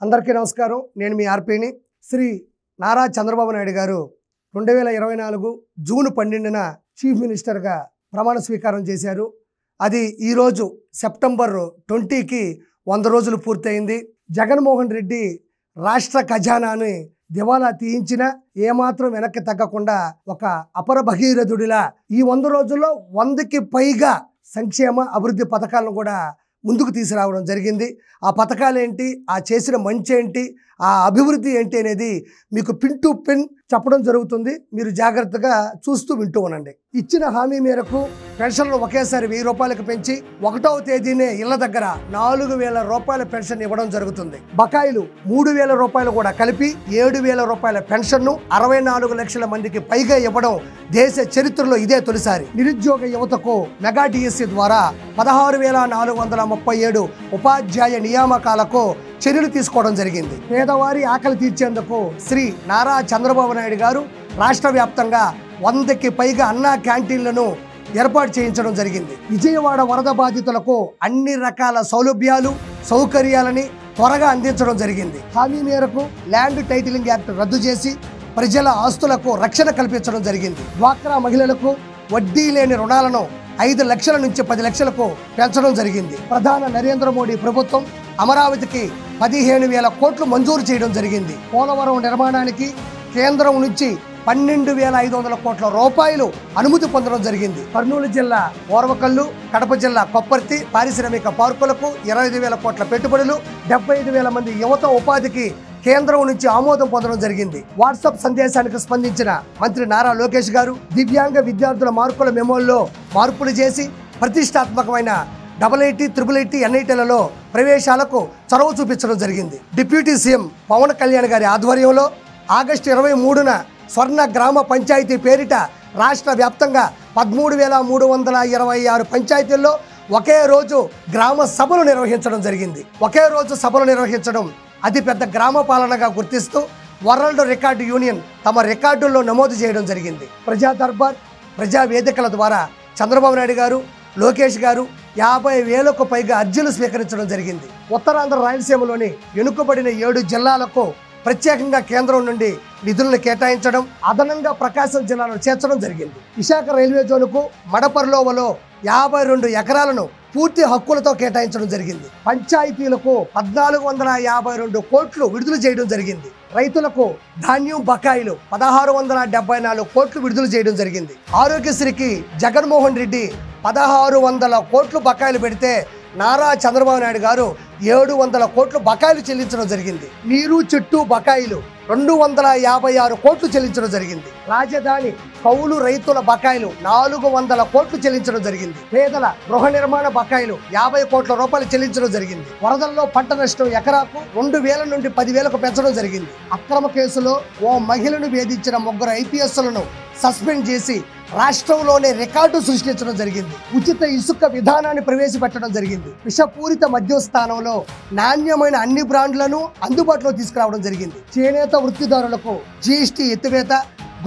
అందరికీ నమస్కారం. నేను మీ ఆర్పీని. శ్రీ నారా చంద్రబాబు నాయుడు గారు 2024 జూన్ 12న చీఫ్ మినిస్టర్గా ప్రమాణ స్వీకారం చేశారు. అది ఈరోజు సెప్టెంబర్ 20కి 100 రోజులు పూర్తయింది. జగన్మోహన్ రెడ్డి రాష్ట్ర ఖజానాని దివాలా తీయించిన ఏమాత్రం వెనక్కి తగ్గకుండా ఒక అపర భగీరథుడిలా ఈ 100 రోజుల్లో 100కి పైగా సంక్షేమ అభివృద్ధి పథకాలను కూడా ముందుకు తీసుకురావడం జరిగింది. ఆ పథకాలు ఏంటి, ఆ చేసిన మంచి ఏంటి, ఆ అభివృద్ధి ఏంటి అనేది మీకు పిన్ టు పిన్ చెప్పడం జరుగుతుంది. మీరు జాగ్రత్తగా చూస్తూ వింటూ ఉండండి. ఇచ్చిన హామీ మేరకు పెన్షన్లు ఒకేసారి 1000 రూపాయలకు పెంచి 1వ తేదీనే ఇళ్ల దగ్గర 4000 రూపాయల పెన్షన్ ఇవ్వడం జరుగుతుంది. బకాయిలు 3000 రూపాయలు కూడా కలిపి 7000 రూపాయల పెన్షన్ను 64 లక్షల మందికి పైగా ఇవ్వడం దేశ చరిత్రలో ఇదే తొలిసారి. నిరుద్యోగ యువతకు మెగా డిఎస్సి ద్వారా 16,437 ఉపాధ్యాయ నియామకాలకు చర్యలు తీసుకోవడం జరిగింది. పేదవారి ఆకలి తీర్చేందుకు శ్రీ నారా చంద్రబాబు నాయుడు గారు రాష్ట్ర వ్యాప్తంగా 100కి పైగా అన్నా క్యాంటీన్లను ఏర్పాటు చేయించడం జరిగింది. విజయవాడ వరద బాధితులకు అన్ని రకాల సౌలభ్యాలు సౌకర్యాలని త్వరగా అందించడం జరిగింది. హామీ మేరకు ల్యాండ్ టైటిలింగ్ యాక్ట్ రద్దు చేసి ప్రజల ఆస్తులకు రక్షణ కల్పించడం జరిగింది. డ్వాక్రా మహిళలకు వడ్డీ లేని రుణాలను 5 లక్షల నుంచి 10 లక్షలకు పెంచడం జరిగింది. ప్రధాని నరేంద్ర మోడీ ప్రభుత్వం అమరావతికి 15,000 కోట్లు మంజూరు చేయడం జరిగింది. పోలవరం నిర్మాణానికి కేంద్రం నుంచి 12,500 కోట్ల రూపాయలు అనుమతి పొందడం జరిగింది. కర్నూలు జిల్లా ఓర్వకల్లు, కడప జిల్లా కొప్పర్తి పారిశ్రామిక పార్కులకు 25,000 కోట్ల పెట్టుబడులు, 75,000 మంది యువత ఉపాధికి కేంద్రం నుంచి ఆమోదం పొందడం జరిగింది. వాట్సాప్ సందేశానికి స్పందించిన మంత్రి నారా లోకేష్ గారు దివ్యాంగ విద్యార్థుల మార్కుల మెమోల్లో మార్పులు చేసి ప్రతిష్టాత్మకమైన IIT, IIIT, NITలలో ప్రవేశాలకు చొరవ చూపించడం జరిగింది. డిప్యూటీ సీఎం పవన్ కళ్యాణ్ గారి ఆధ్వర్యంలో ఆగస్టు 23న స్వర్ణ గ్రామ పంచాయతీ పేరిట రాష్ట్ర వ్యాప్తంగా 13,326 పంచాయతీల్లో ఒకే రోజు గ్రామ సభలు నిర్వహించడం జరిగింది. ఒకే రోజు సభలు నిర్వహించడం అతిపెద్ద గ్రామ పాలనగా గుర్తిస్తూ వరల్డ్ రికార్డు యూనియన్ తమ రికార్డుల్లో నమోదు చేయడం జరిగింది. ప్రజా దర్బార్, ప్రజా వేదికల ద్వారా చంద్రబాబు నాయుడు గారు, లోకేష్ గారు 50,000కు పైగా అర్జీలు స్వీకరించడం జరిగింది. ఉత్తరాంధ్ర రాయలసీమలోని వెనుకబడిన 7 జిల్లాలకు ప్రత్యేకంగా కేంద్రం నుండి నిధులను కేటాయించడం, అదనంగా ప్రకాశం జిల్లాలో చేర్చడం జరిగింది. విశాఖ రైల్వే జోన్కు మడపర్లోవలో 52 ఎకరాలను పూర్తి హక్కులతో కేటాయించడం జరిగింది. పంచాయతీలకు 1,452 కోట్లు విడుదల చేయడం జరిగింది. రైతులకు ధాన్యం బకాయిలు 1,674 కోట్లు విడుదల చేయడం జరిగింది. ఆరోగ్యశ్రీకి జగన్మోహన్ రెడ్డి 1,600 కోట్లు బకాయిలు పెడితే నారా చంద్రబాబు నాయుడు గారు 700 కోట్లు బకాయిలు చెల్లించడం జరిగింది. నీరు చెట్టు బకాయిలు 256 కోట్లు చెల్లించడం జరిగింది. రాజధాని కౌలు రైతుల బకాయిలు 400 కోట్లు చెల్లించడం జరిగింది. పేదల గృహ నిర్మాణ బకాయిలు 50 కోట్ల రూపాయలు చెల్లించడం జరిగింది. వరదల్లో పంట నష్టం ఎకరాకు 2,000 నుండి 10,000కు పెంచడం జరిగింది. అక్రమ కేసులో ఓ మహిళను వేధించిన 3 IPSలను సస్పెండ్ చేసి రాష్ట్రంలోనే రికార్డు సృష్టించడం జరిగింది. ఉచిత ఇసుక విధానాన్ని ప్రవేశపెట్టడం జరిగింది. విషపూరిత మద్యం స్థానంలో నాణ్యమైన అన్ని బ్రాండ్లను అందుబాటులో తీసుకురావడం జరిగింది. చేనేత వృత్తిదారులకు GST ఎత్తివేత,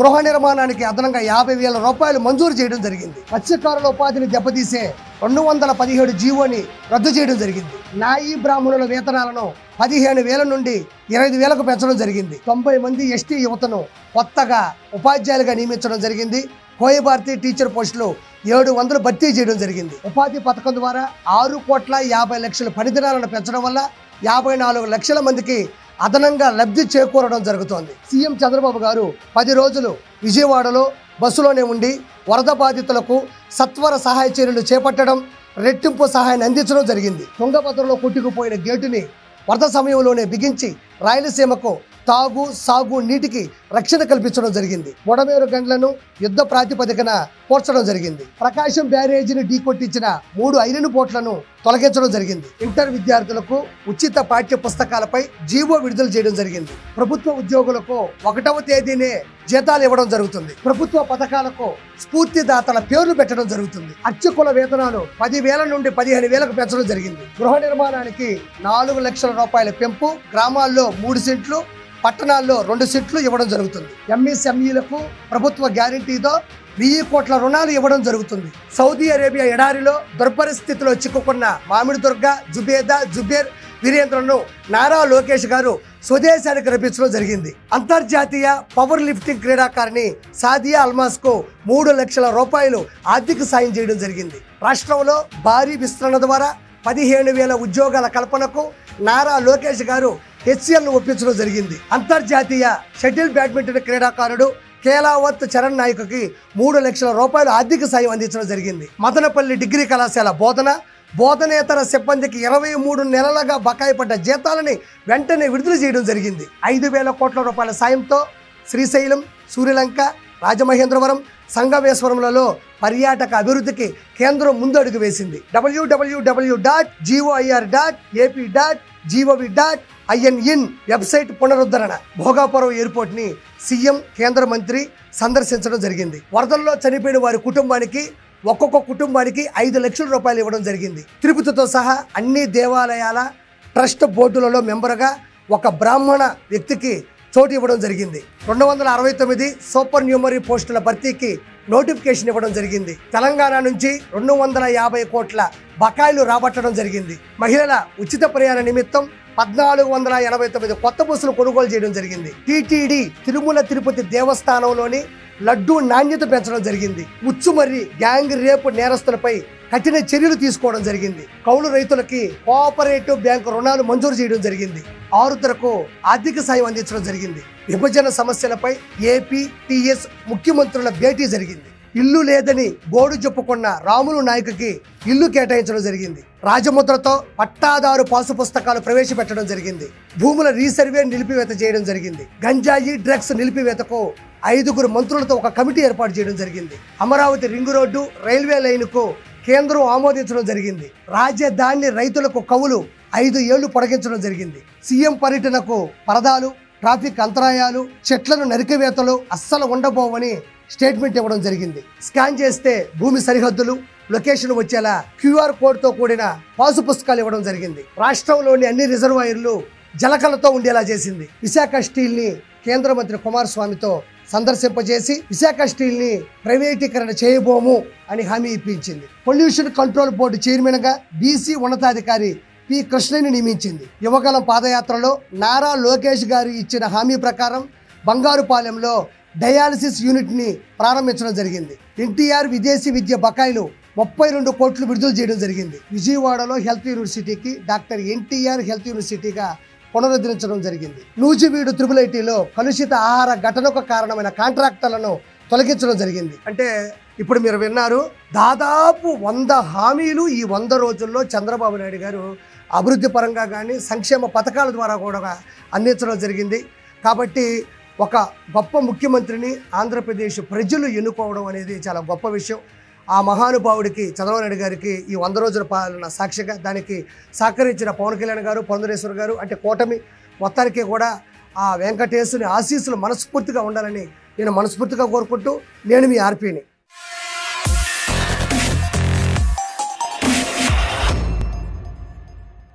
గృహ నిర్మాణానికి అదనంగా 50,000 రూపాయలు మంజూరు చేయడం జరిగింది. మత్స్యకారుల ఉపాధిని దెబ్బతీసే 217 జీవోని రద్దు చేయడం జరిగింది. నాయీ బ్రాహ్మణుల వేతనాలను 15,000 నుండి 25,000కు పెంచడం జరిగింది. 90 మంది ST యువతను కొత్తగా ఉపాధ్యాయులుగా నియమించడం జరిగింది. కోయభారతి టీచర్ పోస్టులు 700 భర్తీ చేయడం జరిగింది. ఉపాధి పథకం ద్వారా 6,50,00,000 పనిదినాలను పెంచడం వల్ల 54 లక్షల మందికి అదనంగా లబ్ధి చేకూరడం జరుగుతోంది. సీఎం చంద్రబాబు గారు 10 రోజులు విజయవాడలో బస్సులోనే ఉండి వరద బాధితులకు సత్వర సహాయ చర్యలు చేపట్టడం, రెట్టింపు సహాయాన్ని అందించడం జరిగింది. తుంగభద్రలో కొట్టుకుపోయిన గేటుని వరద సమయంలోనే బిగించి రాయలసీమకు తాగు సాగు నీటికి రక్షణ కల్పించడం జరిగింది. బొడమేరు గండ్లను యుద్ధ ప్రాతిపదికన పోర్చడం జరిగింది. ప్రకాశం బ్యారేజీని ఢీకొట్టించిన 3 ఐరన్ బోట్లను తొలగించడం జరిగింది. ఇంటర్ విద్యార్థులకు ఉచిత పాఠ్య పుస్తకాలపై జీవో విడుదల చేయడం జరిగింది. ప్రభుత్వ ఉద్యోగులకు 1వ తేదీనే జీతాలు ఇవ్వడం జరుగుతుంది. ప్రభుత్వ పథకాలకు స్ఫూర్తిదాతల పేర్లు పెట్టడం జరుగుతుంది. అర్చకుల వేతనాలు 10,000 నుండి 15,000కు పెంచడం జరిగింది. గృహ నిర్మాణానికి 4 లక్షల రూపాయల పెంపు, గ్రామాల్లో 3 సెంట్లు, పట్టణాల్లో 2 సెంట్లు ఇవ్వడం జరుగుతుంది. MSMEలకు ప్రభుత్వ గ్యారంటీతో 1000 కోట్ల రుణాలు ఇవ్వడం జరుగుతుంది. సౌదీ అరేబియా ఎడారిలో దుర్పరిస్థితిలో చిక్కుకున్న మామిడి దుర్గ, జుబేదా, జుబేర్ వీరేంద్రను నారా లోకేష్ గారు స్వదేశానికి రప్పించడం జరిగింది. అంతర్జాతీయ పవర్ లిఫ్టింగ్ క్రీడాకారిణి సాదియా అల్మాస్ కు 3 లక్షల రూపాయలు ఆర్థిక సాయం చేయడం జరిగింది. రాష్ట్రంలో భారీ విస్తరణ ద్వారా 15,000 ఉద్యోగాల కల్పనకు నారా లోకేష్ గారు హెచ్సిఎల్ను ఒప్పించడం జరిగింది. అంతర్జాతీయ షటిల్ బ్యాడ్మింటన్ క్రీడాకారుడు కేలావత్ చరణ్ నాయకుకి 3 లక్షల రూపాయలు ఆర్థిక సాయం అందించడం జరిగింది. మదనపల్లి డిగ్రీ కళాశాల బోధనేతర సిబ్బందికి 23 నెలలుగా బకాయి పడ్డ జీతాలని వెంటనే విడుదల చేయడం జరిగింది. 5,000 కోట్ల రూపాయల సాయంతో శ్రీశైలం, సూర్యలంక, రాజమహేంద్రవరం, సంగమేశ్వరంలలో పర్యాటక అభివృద్ధికి కేంద్రం ముందడుగు వేసింది. www.gov.ap.gov.in వెబ్సైట్ పునరుద్ధరణ. భోగాపురం ఎయిర్పోర్ట్ ని సీఎం, కేంద్ర మంత్రి సందర్శించడం జరిగింది. వరదల్లో చనిపోయిన వారి కుటుంబానికి ఒక్కొక్క కుటుంబానికి 5 లక్షల రూపాయలు ఇవ్వడం జరిగింది. తిరుపతితో సహా అన్ని దేవాలయాల ట్రస్ట్ బోర్డులలో మెంబర్గా ఒక బ్రాహ్మణ వ్యక్తికి చోటు ఇవ్వడం జరిగింది. 269 సూపర్ న్యూమరీ పోస్టుల భర్తీకి నోటిఫికేషన్ ఇవ్వడం జరిగింది. తెలంగాణ నుంచి 250 కోట్ల బకాయిలు రాబట్టడం జరిగింది. మహిళల ఉచిత ప్రయాణ నిమిత్తం 1489 కొత్త బస్సులు కొనుగోలు చేయడం జరిగింది. టీటీడీ తిరుమల తిరుపతి దేవస్థానంలోని లడ్డూ నాణ్యత పెంచడం జరిగింది. ముచ్చుమర్రి గ్యాంగ్ రేపు నేరస్తులపై కఠిన చర్యలు తీసుకోవడం జరిగింది. కౌలు రైతులకి కోఆపరేటివ్ బ్యాంకు రుణాలు మంజూరు చేయడం జరిగింది. ఆరుతరకు ఆర్థిక సాయం అందించడం జరిగింది. విభజన సమస్యలపై ఏపీ, టీఎస్ ముఖ్యమంత్రుల భేటీ జరిగింది. ఇల్లు లేదని గోడు చెప్పుకున్న రాములు నాయకుకి ఇల్లు కేటాయించడం జరిగింది. రాజముద్రతో పట్టాదారు పాసు పుస్తకాలు ప్రవేశపెట్టడం జరిగింది. భూముల రీసర్వే నిలిపివేత చేయడం జరిగింది. గంజాయి, డ్రగ్స్ నిలిపివేతకు 5 మంత్రులతో ఒక కమిటీ ఏర్పాటు చేయడం జరిగింది. అమరావతి రింగు రోడ్డు, రైల్వే లైన్కు కేంద్రం ఆమోదించడం జరిగింది. రాజధాని రైతులకు కవులు 5 ఏళ్లు పొడిగించడం జరిగింది. సీఎం పర్యటనకు పరదాలు, ట్రాఫిక్ అంతరాయాలు, చెట్లను నరికివేతలు అస్సలు ఉండబోవని స్టేట్మెంట్ ఇవ్వడం జరిగింది. స్కాన్ చేస్తే భూమి సరిహద్దులు, లొకేషన్ వచ్చేలా QR కోడ్తో కూడిన పాసు పుస్తకాలు ఇవ్వడం జరిగింది. రాష్ట్రంలోని అన్ని రిజర్వాయర్లు జలకలతో ఉండేలా చేసింది. విశాఖ స్టీల్ ని కేంద్ర మంత్రి కుమారస్వామితో సందర్శింపజేసి విశాఖ స్టీల్ ని ప్రైవేటీకరణ చేయబోము అని హామీ ఇప్పించింది. పొల్యూషన్ కంట్రోల్ బోర్డు చైర్మన్ గా బీసీ ఉన్నతాధికారి పి కృష్ణని నియమించింది. యువగలం పాదయాత్రలో నారా లోకేష్ గారు ఇచ్చిన హామీ ప్రకారం బంగారుపాలెంలో డయాలసిస్ యూనిట్ ని ప్రారంభించడం జరిగింది. ఎన్టీఆర్ విదేశీ విద్య బకాయిలు 32 కోట్లు విడుదల చేయడం జరిగింది. విజయవాడలో హెల్త్ యూనివర్సిటీకి డాక్టర్ ఎన్టీఆర్ హెల్త్ యూనివర్సిటీగా పునరుద్ధరించడం జరిగింది. నూజివీడు ట్రిపుల్ ఐటీలో కలుషిత ఆహార ఘటనకు కారణమైన కాంట్రాక్టర్లను తొలగించడం జరిగింది. అంటే ఇప్పుడు మీరు విన్నారు, దాదాపు 100 హామీలు ఈ 100 రోజుల్లో చంద్రబాబు నాయుడు గారు అభివృద్ధి పరంగా కానీ సంక్షేమ పథకాల ద్వారా కూడా అందించడం జరిగింది. కాబట్టి ఒక గొప్ప ముఖ్యమంత్రిని ఆంధ్రప్రదేశ్ ప్రజలు ఎన్నుకోవడం అనేది చాలా గొప్ప విషయం. ఆ మహానుభావుడికి, చంద్రబాబు నాయుడు గారికి ఈ 100 రోజుల పాలన సాక్షిగా దానికి సహకరించిన పవన్ కళ్యాణ్ గారు, పురంధరేశ్వర్ గారు, అంటే కూటమి మొత్తానికి కూడా ఆ వెంకటేశ్వరుని ఆశీస్సులు మనస్ఫూర్తిగా ఉండాలని నేను మనస్ఫూర్తిగా కోరుకుంటూ, నేను మీ ఆర్పీని.